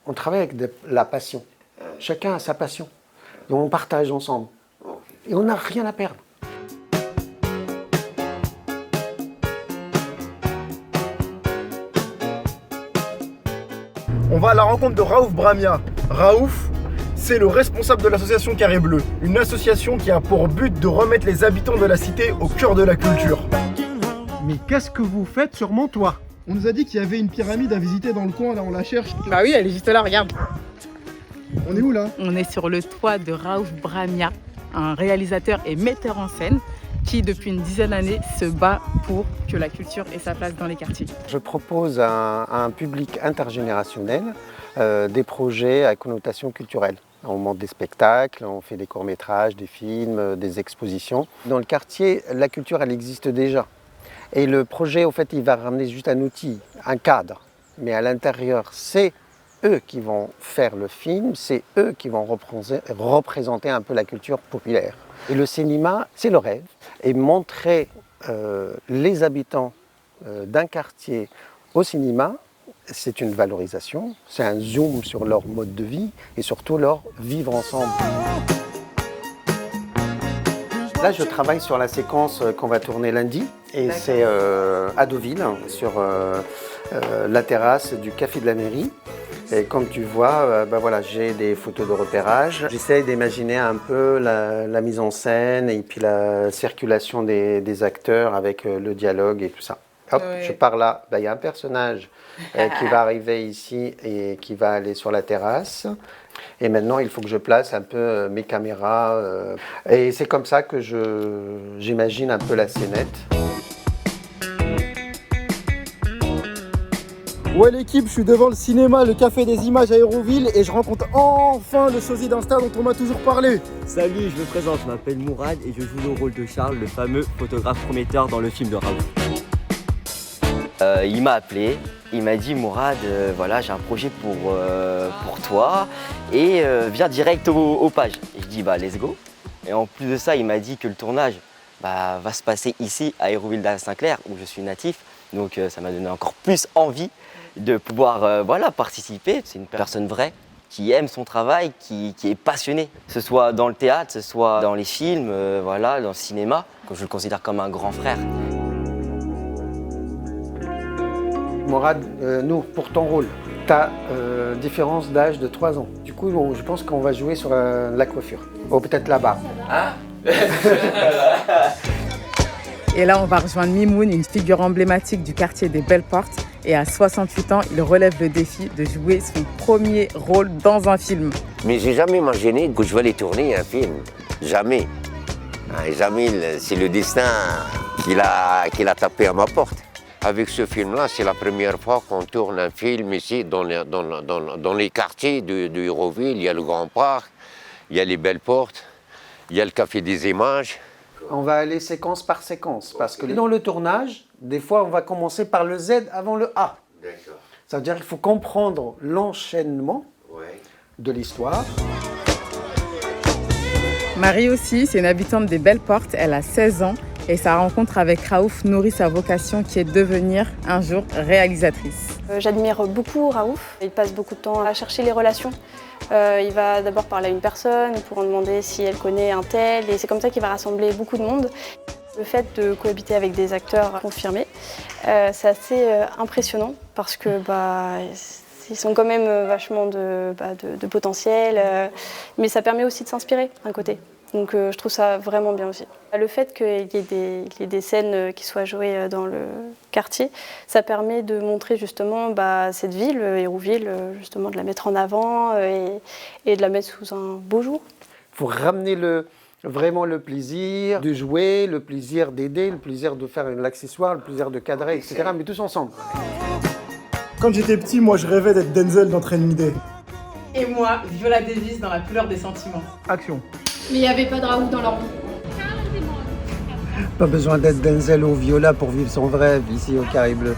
on travaille avec la passion. Chacun a sa passion. Et on partage ensemble. Et on n'a rien à perdre. On va à la rencontre de Raouf Bramia. Raouf, c'est le responsable de l'association Carré Bleu, une association qui a pour but de remettre les habitants de la cité au cœur de la culture. Mais qu'est-ce que vous faites sur mon toit? On nous a dit qu'il y avait une pyramide à visiter dans le coin, là on la cherche. Bah oui, elle est juste là, regarde. On est où là? On est sur le toit de Raouf Bramia, un réalisateur et metteur en scène qui, depuis une dizaine d'années, se bat pour que la culture ait sa place dans les quartiers. Je propose à un public intergénérationnel des projets à connotation culturelle. On monte des spectacles, on fait des courts-métrages, des films, des expositions. Dans le quartier, la culture, elle existe déjà. Et le projet, au fait, il va ramener juste un outil, un cadre. Mais à l'intérieur, c'est eux qui vont faire le film, c'est eux qui vont représenter un peu la culture populaire. Et le cinéma, c'est le rêve. Et montrer les habitants d'un quartier au cinéma, c'est une valorisation, c'est un zoom sur leur mode de vie et surtout leur vivre ensemble. Là, je travaille sur la séquence qu'on va tourner lundi et c'est à Deauville, sur la terrasse du Café de la Mairie. Et comme tu vois, voilà, j'ai des photos de repérage. J'essaye d'imaginer un peu la mise en scène et puis la circulation des acteurs avec le dialogue et tout ça. Hop, je pars là, il y a un personnage qui va arriver ici et qui va aller sur la terrasse. Et maintenant, il faut que je place un peu mes caméras. Et c'est comme ça que j'imagine un peu la scénette. Ouais l'équipe, je suis devant le cinéma, le Café des Images à Hérouville et je rencontre enfin le sosie d'Insta dont on m'a toujours parlé. Salut, je me présente, je m'appelle Mourad et je joue le rôle de Charles, le fameux photographe prometteur dans le film de Raouf. Il m'a appelé, il m'a dit Mourad, voilà j'ai un projet pour toi et viens direct aux pages. Et je dis bah let's go. Et en plus de ça, il m'a dit que le tournage va se passer ici à Hérouville-Saint-Clair où je suis natif. Donc ça m'a donné encore plus envie de pouvoir participer. C'est une personne vraie qui aime son travail, qui est passionnée. Que ce soit dans le théâtre, que ce soit dans les films, dans le cinéma, que je le considère comme un grand frère. Mourad, nous, pour ton rôle, tu as différence d'âge de 3 ans. Du coup, je pense qu'on va jouer sur la coiffure. Ou peut-être la barbe. Ah. Et là, on va rejoindre Mimoun, une figure emblématique du quartier des Belles Portes. Et à 68 ans, il relève le défi de jouer son premier rôle dans un film. Mais j'ai jamais imaginé que je vais aller tourner un film. Jamais. Jamais, c'est le destin qu'il a tapé à ma porte. Avec ce film-là, c'est la première fois qu'on tourne un film ici dans les quartiers de Hérouville. Il y a le Grand Parc, il y a les Belles Portes, il y a le Café des Images. On va aller séquence par séquence parce que dans le tournage, des fois, on va commencer par le Z avant le A. D'accord. Ça veut dire qu'il faut comprendre l'enchaînement de l'histoire. Marie aussi, c'est une habitante des Belles Portes. Elle a 16 ans et sa rencontre avec Raouf nourrit sa vocation qui est de devenir un jour réalisatrice. J'admire beaucoup Raouf. Il passe beaucoup de temps à chercher les relations. Il va d'abord parler à une personne pour en demander si elle connaît un tel et c'est comme ça qu'il va rassembler beaucoup de monde. Le fait de cohabiter avec des acteurs confirmés, c'est assez impressionnant parce que ils sont quand même vachement de potentiel, mais ça permet aussi de s'inspirer d'un côté. Donc je trouve ça vraiment bien aussi. Le fait qu'il y ait des scènes qui soient jouées dans le quartier, ça permet de montrer justement cette ville, Hérouville, justement de la mettre en avant et de la mettre sous un beau jour. Il faut ramener vraiment le plaisir de jouer, le plaisir d'aider, le plaisir de faire l'accessoire, le plaisir de cadrer, etc. Mais tous ensemble. Quand j'étais petit, moi je rêvais d'être Denzel dans Training Day. Et moi, Viola Davis dans La couleur des sentiments. Action. Mais il n'y avait pas de Raouf dans leur vie. Pas besoin d'être Denzel ou Viola pour vivre son rêve ici au Carré Bleu.